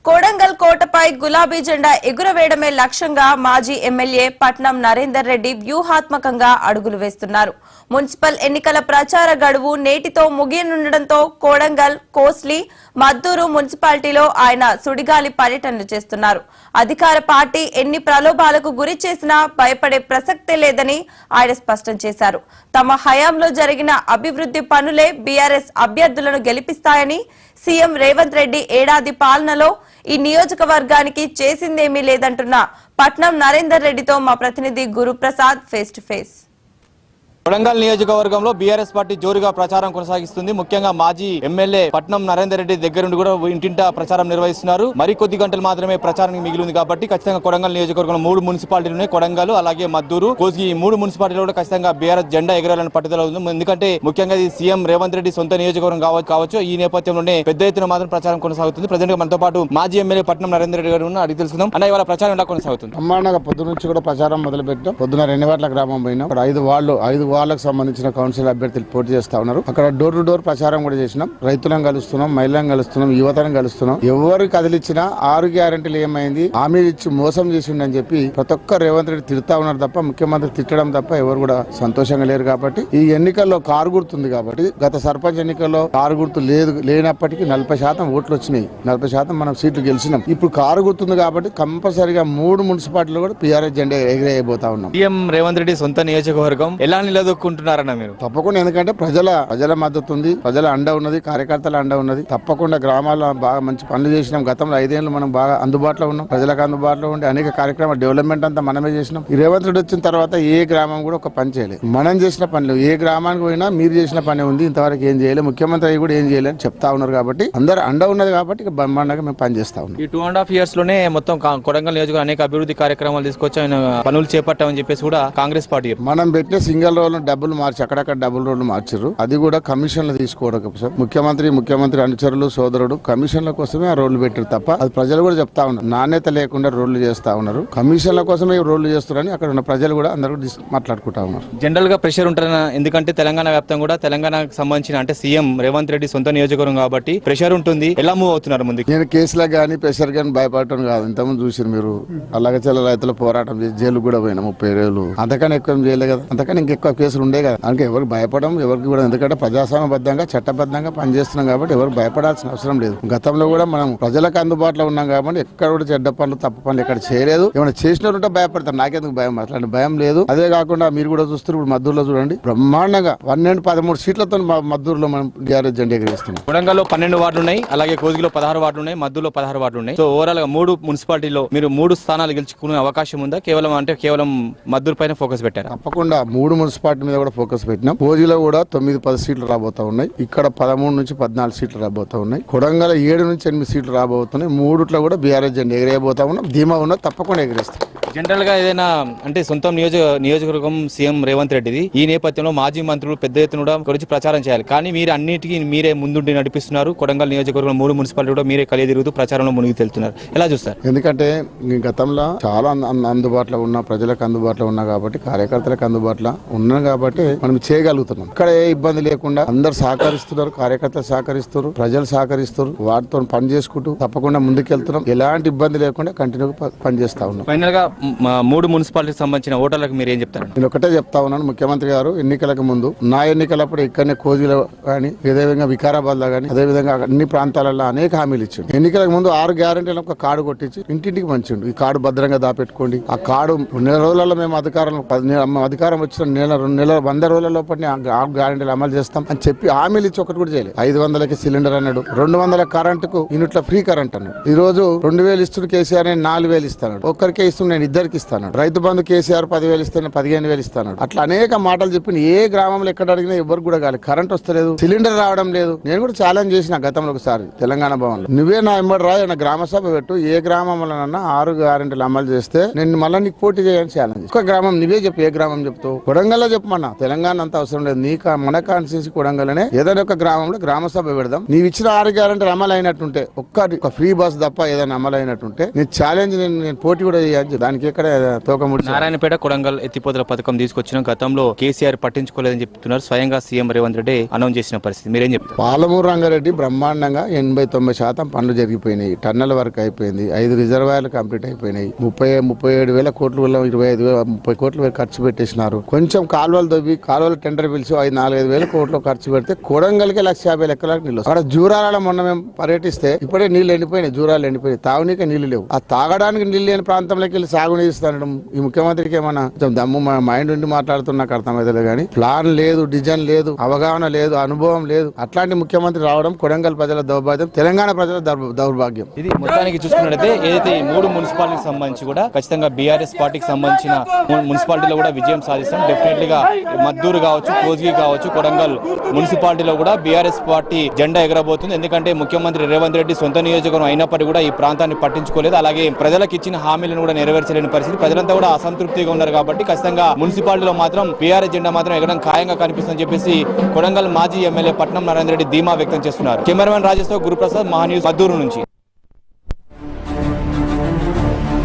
కోడంగల్ కోటపై గులాబీ జెండా ఎగురవేయడమే లక్ష్యంగా మాజీ ఎమ్మెల్యే పట్నం నరేందర్ రెడ్డి వ్యూహాత్మకంగా అడుగులు వేస్తున్నారు. మున్సిపల్ ఎన్నికల ప్రచార గడువు నేటితో ముగియనుండటంతో కోడంగల్, కోస్లీ, మద్దూరు మున్సిపాలిటీలో ఆయన సుడిగాలి పర్యటనలు చేస్తున్నారు. అధికార పార్టీ ఎన్ని ప్రలోభాలకు గురి చేసినా భయపడే ప్రసక్తే లేదని ఆయన స్పష్టం చేశారు. తమ హయాంలో జరిగిన అభివృద్ధి పనులే బీఆర్ఎస్ అభ్యర్థులను గెలిపిస్తాయని, సీఎం రేవంత్ రెడ్డి ఏడాది పాలనలో ఈ నియోజకవర్గానికి చేసిందేమీ లేదంటున్న పట్నం నరేందర్ రెడ్డితో మా ప్రతినిధి Guruprasad face to face. Kodangal నియోజకవర్గంలో బీఆర్ఎస్ పార్టీ జోరుగా ప్రచారం కొనసాగిస్తుంది. ముఖ్యంగా మాజీ ఎమ్మెల్యే పట్నం నరేందర్ రెడ్డి దగ్గర నుండి కూడా ఇంటింటా ప్రచారం నిర్వహిస్తున్నారు. మరి కొద్ది గంటలు మాత్రమే ప్రచారానికి మిగిలింది కాబట్టి ఖచ్చితంగా కొడంగల్ నియోజకవర్గంలో 3 మున్సిపాలిటీలు ఉన్నాయి. కొడంగల్, అలాగే మద్దూరు, కోస్గి, 3 మున్సిపాలిటీలు కూడా ఖచ్చితంగా బీఆర్ఎస్ జెండా ఎగరాలని పట్టుదల ఉంది. ఎందుకంటే ముఖ్యంగా ఇది సీఎం రేవంత్ రెడ్డి సొంత నియోజకవర్గం కావచ్చు. ఈ నేపథ్యంలోనే పెద్ద ఎత్తున మాత్రం ప్రచారం కొనసాగుతుంది. ప్రజెంట్ గా మనతో పాటు మాజీ ఎమ్మెల్యే పట్నం నరేందర్ రెడ్డి గారు అడిగి తెలుసుకుందాం. అన్న, ఇవాళ ప్రచారం ఎలా కొనసాగుతుంది? అమ్మానగా పొద్దు నుంచి కూడా ప్రచారం మొదలు పెట్టాం. పొద్దున రెండువాట్ల గ్రామం పోయినాం. అక్కడ 5 వార్డులకు సంబంధించిన కౌన్సిల్ అభ్యర్థులు పోటీ చేస్తా ఉన్నారు. అక్కడ డోర్ టు డోర్ ప్రచారం కూడా చేసినాం. రైతులను కలుస్తున్నాం, మహిళలను కలుస్తున్నాం, యువతను కలుస్తున్నాం. ఎవరు కదిలిచ్చినా 6 గ్యారెంటీలు ఏమైంది, హామీ ఇచ్చి మోసం చేసిండని చెప్పి ప్రతి ఒక్క రేవంత్ రెడ్డి తిడతా ఉన్నారు తప్ప, ముఖ్యమంత్రి తిట్టడం తప్ప ఎవరు కూడా సంతోషంగా లేరు. కాబట్టి ఈ ఎన్నికల్లో కారు గుర్తుంది కాబట్టి, గత సర్పంచ్ ఎన్నికల్లో కారు గుర్తు లేనప్పటికీ 40% ఓట్లు వచ్చినాయి. 40% మనం సీట్లు గెలిచినాం. ఇప్పుడు కారు గుర్తుంది కాబట్టి కంపల్సరిగా 3 మున్సిపాలిటీలు కూడా పీఆర్ఎస్ జెండా ఎగిరేయబోతా ఉన్నాం. సీఎం రేవంత్ రెడ్డి సొంత నియోజకవర్గం ఎలా నిలదొక్కుంటున్నారన్న మీరు? తప్పకుండా, ఎందుకంటే ప్రజల మద్దతు ఉంది, ప్రజల అండ ఉన్నది, కార్యకర్తల అండ ఉన్నది. తప్పకుండా గ్రామాల్లో బాగా మంచి పనులు చేసినాం. గతంలో 5 ఏళ్ళు మనం బాగా అందుబాటులో ఉన్నాం, ప్రజలకు అందుబాటులో ఉండి అనేక కార్యక్రమాలు డెవలప్మెంట్ అంతా మనమే చేసినాం. ఈ రేవంత్ రెడ్డి వచ్చిన తర్వాత ఏ గ్రామం కూడా ఒక పని చేయలేదు. మనం చేసిన పనులు ఏ గ్రామానికి పోయినా మీరు చేసిన పని ఉంది, ఇంతవరకు ఏం చేయలేదు, ముఖ్యమంత్రి అయ్యి కూడా ఏం చేయలేదు చెప్తా ఉన్నారు. కాబట్టి అందరు అండ ఉన్నది కాబట్టి బ్రహ్మాండంగా మేము పని చేస్తా ఉన్నాం. ఈ 2.5 years లోనే మొత్తం కొడంగల్ నియోజకవర్గం అనేక అభివృద్ధి కార్యక్రమాలు తీసుకొచ్చి ఆయన పనులు చేపట్టామని చెప్పేసి కూడా కాంగ్రెస్ పార్టీ మనం పెట్టిన సింగిల్ రోల్ డబ్బులు మార్చి అక్కడక్కడ డబుల్ రోడ్లు మార్చారు. అది కూడా కమిషన్లు తీసుకోవడం కోసం ముఖ్యమంత్రి అనుచరులు, సోదరుడు కమిషన్ల కోసమే ఆ రోడ్లు పెట్టారు తప్ప, అది ప్రజలు కూడా చెప్తా ఉన్నారు, నాణ్యత లేకుండా రోడ్లు చేస్తా ఉన్నారు, కమిషన్ల కోసమే రోడ్లు చేస్తున్నారని అక్కడ ఉన్న ప్రజలు కూడా అందరూ మాట్లాడుకుంటా ఉన్నారు. జనరల్ గా ప్రెషర్ ఉంటుంది, ఎందుకంటే తెలంగాణ వ్యాప్తంగా కూడా తెలంగాణకు సంబంధించిన అంటే సీఎం రేవంత్ రెడ్డి సొంత నియోజకవర్గం కాబట్టి ప్రెషర్ ఉంటుంది. ఎలా మూవ్ అవుతున్నారు ముందు? నేను కేసులకు కానీ ప్రెషర్ కానీ భయపడటం కాదు. ఇంతకుముందు చూసారు మీరు, అల్లగచల్ల రైతుల పోరాటం చేసి జైలు కూడా పోయినా 30 రోజులు. అంతకన్నా ఎక్కువ చేయలేదు కదా, అంతకన్నా ఇంకెక్కువ కేసులు ఉండే కదా. అందుకే ఎవరికి భయపడడం ఎవరికి కూడా, ఎందుకంటే ప్రజాస్వామ్యబద్ధంగా చట్టబద్ధంగా పనిచేస్తున్నాం కాబట్టి ఎవరు భయపడాల్సిన అవసరం లేదు. గతంలో కూడా మనం ప్రజలకు అందుబాటులో ఉన్నాం కాబట్టి ఎక్కడ కూడా చెడ్డ పనులు, తప్పు పనులు ఎక్కడ చేయలేదు. ఏమైనా చేసిన ఉంటే భయపడతారు, నాకెందుకు భయం, అట్లాంటి భయం లేదు. అదే కాకుండా మీరు కూడా చూస్తారు, ఇప్పుడు మద్దూరులో చూడండి, బ్రహ్మాండంగా 13 సీట్లతో మద్దూరులో మనం బీఆర్ఎస్ జెండా ఎగరేస్తున్నాం. కొడంగల్లో 12 వార్డులు ఉన్నాయి, అలాగే కోజిలో 16 వార్డులు ఉన్నాయి, మద్దూరులో 16 వార్డులు ఉన్నాయి. సో ఓవరాల్ గా 3 మున్సిపాలిటీలో మీరు 3 స్థానాలు గెలుచుకునే అవకాశం ఉందా? కేవలం మద్దూరు పైన ఫోకస్ పెట్టారు? తప్పకుండా 3 మున్సిపాలిటీ మీద కూడా ఫోకస్ పెట్టినాం. కోజిలో కూడా 9-10 సీట్లు రాబోతా ఉన్నాయి. ఇక్కడ 13 నుంచి 14 సీట్లు రాబోతా ఉన్నాయి. కొడంగల్ 7 నుంచి 8 సీట్లు రాబోతున్నాయి. 3 కూడా బీఆర్ఎస్ జెండా ఎగిరేయబోతా ఉన్నాం. ధీమా ఉన్న తప్పకుండా ఎగిరేస్తాం. జనరల్ గా ఏదైనా అంటే సొంతం నియోజకవర్గం సీఎం రేవంత్ రెడ్డిది. ఈ నేపథ్యంలో మాజీ మంత్రులు పెద్ద ఎత్తున గురించి ప్రచారం చేయాలి, కానీ మీరు అన్నిటికీ మీరే ముందుండి నడిపిస్తున్నారు. కొడంగల్ నియోజకవర్గం 3 మున్సిపాలిటీ కూడా మీరే కలిగి తిరుగుతూ ప్రచారంలో మునిగి తెలుతున్నారు. ఎలా చూస్తారు? ఎందుకంటే గతంలో చాలా అందుబాటులో ఉన్న, ప్రజలకు అందుబాటులో ఉన్నా కాబట్టి, కార్యకర్తలకు అందుబాటులో ఉన్నాం కాబట్టి మనం చేయగలుగుతున్నాం. ఇక్కడ ఏ ఇబ్బంది లేకుండా అందరు సహకరిస్తున్నారు, కార్యకర్తలు సహకరిస్తారు, ప్రజలు సహకరిస్తారు. వాటితో పని చేసుకుంటూ తప్పకుండా ముందుకెళ్తున్నాం. ఎలాంటి ఇబ్బంది లేకుండా కంటిన్యూగా పనిచేస్తా ఉన్నాం. ఫైనల్ గా 3 మున్సిపాలిటీకి సంబంధించిన ఓటర్లకు మీరు ఏం చెప్తారు? నేను ఒకటే చెప్తా ఉన్నాను, ముఖ్యమంత్రి గారు ఎన్నికలకు ముందు, నా ఎన్నికలప్పుడు ఇక్కడనే కోజిలో కానీ, అదేవిధంగా వికారాబాద్ లో కానీ, అదేవిధంగా అన్ని ప్రాంతాలలో అనేక హామీలు ఇచ్చిండు. ఎన్నికలకు ముందు 6 గ్యారెంటీలు ఒక కార్డు కొట్టించి ఇంటింటికి పంచిండు. ఈ కార్డు భద్రంగా దాపెట్టుకోండి, ఆ కార్డు 1 రోజులలో మేము అధికారం వచ్చిన 100 రోజుల లోపల ఆ గ్యారెంటీలు అమలు చేస్తాం అని చెప్పి హామీలు ఇచ్చి ఒకటి కూడా చేయలేదు. 500కి సిలిండర్ అన్నాడు, 200 కరెంటుకు యూనిట్ల ఫ్రీ కరెంట్ అన్నాడు. ఈ రోజు 2000 ఇస్తున్న కేసీఆర్ 4000 ఇస్తాడు, ఒక్కరికే ఇస్తున్న నేను 2కి ఇస్తాను. రైతు బంధు కేసీఆర్ 10,000 ఇస్తే 15,000 ఇస్తాను. అట్లా అనేక మాటలు చెప్పి ఏ గ్రామంలో ఎక్కడ అడిగినా ఎవరికి కూడా కాదు, కరెంట్ వస్తలేదు, సిలిండర్ రావడం లేదు. నేను కూడా ఛాలెంజ్ చేసిన గతంలో ఒకసారి తెలంగాణ భవన్ లో, నువ్వే నా ఎంబడి రా, గ్రామ సభ పెట్టు, ఏ గ్రామంలోనన్నా 6 గ్యారెంటీలు అమలు చేస్తే నేను మళ్ళీ నీకు పోటీ చేయని ఛాలెంజ్. ఒక గ్రామం నువ్వే చెప్పు, ఏ గ్రామం చెప్తావు? కొడంగల్లో చెప్పమన్నా, తెలంగాణ అంతా అవసరం లేదు, నీకు మన కాన్స్టిట్యూన్సీ కొడంగల్లోనే ఏదైనా ఒక గ్రామంలో గ్రామ సభ పెడదాం. నీవు ఇచ్చిన 6 గ్యారెంటీలు అమలు అయినట్టుంటే, ఒక్క ఫ్రీ బస్ తప్ప ఏదైనా అమలు అయినట్టుంటే నేను ఛాలెంజ్, నేను పోటీ కూడా చేయని. దానికి ఇంకెక్కడ తోకముడి. నారాయణపేట కొడంగల్ ఎత్తిపోతల పథకం తీసుకొచ్చిన గతంలో కేసీఆర్ పట్టించుకోలేదని చెప్తున్నారు. స్వయంగా సీఎం రేవంత్ రెడ్డి అనౌన్స్ చేసిన పరిస్థితి మీరేం చెప్తారు? పాలమూరు రంగారెడ్డి బ్రహ్మాండంగా 89% పనులు జరిగిపోయినాయి. టన్నెల వరకు అయిపోయింది. 5 రిజర్వాయర్లు కంప్లీట్ అయిపోయినాయి. 37,000 కోట్లు 25,000 కోట్లు ఖర్చు పెట్టేసినారు. కొంచెం కాలువలు దొబ్బి కాలువలు టెండర్ పిలిచి 4,000-5,000 కోట్లు ఖర్చు పెడితే కొడంగల్కి 1,50,000 ఎకరాలకు నీళ్ళు. అక్కడ జూరాల మొన్న మేము పర్యటిస్తే ఇప్పుడే నీళ్లు ఎండిపోయినాయి. జూరాలు ఎండిపోయినాయి. తాగునీకే నీళ్లు లేవు. ఆ తాగడానికి నీళ్ళు లేని ప్రాంతంలోకి వెళ్ళి సాగునీరు ఇస్తాను. ఈ ముఖ్యమంత్రికి ఏమన్నా దమ్ము మైండ్ ఉండి మాట్లాడుతున్నా నాకు అర్థమైతే కానీ ప్లాన్ లేదు, డిజైన్ లేదు, అవగాహన లేదు, అనుభవం లేదు. అట్లాంటి ముఖ్యమంత్రి రావడం కొడంగల్ ప్రజల దౌర్భాగ్యం, తెలంగాణ ప్రజల దౌర్భాగ్యం. ఇది మొత్తానికి చూసుకున్నట్లయితే ఏదైతే ఈ 3 మున్సిపాలిటీకి సంబంధించి కూడా ఖచ్చితంగా బీఆర్ఎస్ పార్టీకి సంబంధించిన మున్సిపాలిటీలో కూడా విజయం సాధిస్తాం. డెఫినెట్లీ గా మద్దూరు కావచ్చు, కోజ్గి కావచ్చు, కొడంగల్ మున్సిపాలిటీలో కూడా బీఆర్ఎస్ పార్టీ జెండా ఎగరబోతుంది. ఎందుకంటే ముఖ్యమంత్రి రేవంత్ రెడ్డి సొంత నియోజకవర్గం అయినప్పటికీ కూడా ఈ ప్రాంతాన్ని పట్టించుకోలేదు. అలాగే ప్రజలకు ఇచ్చిన హామీలను కూడా నెరవేర్చలేని పరిస్థితి. ప్రజలంతా కూడా అసంతృప్తిగా ఉన్నారు కాబట్టి ఖచ్చితంగా మున్సిపాలిటీలో మాత్రం బీఆర్ఎస్ జెండా మాత్రం ఎగడం ఖాయంగా కనిపిస్తుందని చెప్పేసి కొడంగల్ మాజీ ఎమ్మెల్యే పట్నం నరేందర్ రెడ్డి ధీమా వ్యక్తం చేస్తున్నారు. కెమెరామెన్ రాజేష్ తో గురుప్రసాద్, మహాన్యూస్, మద్దూరు నుంచి.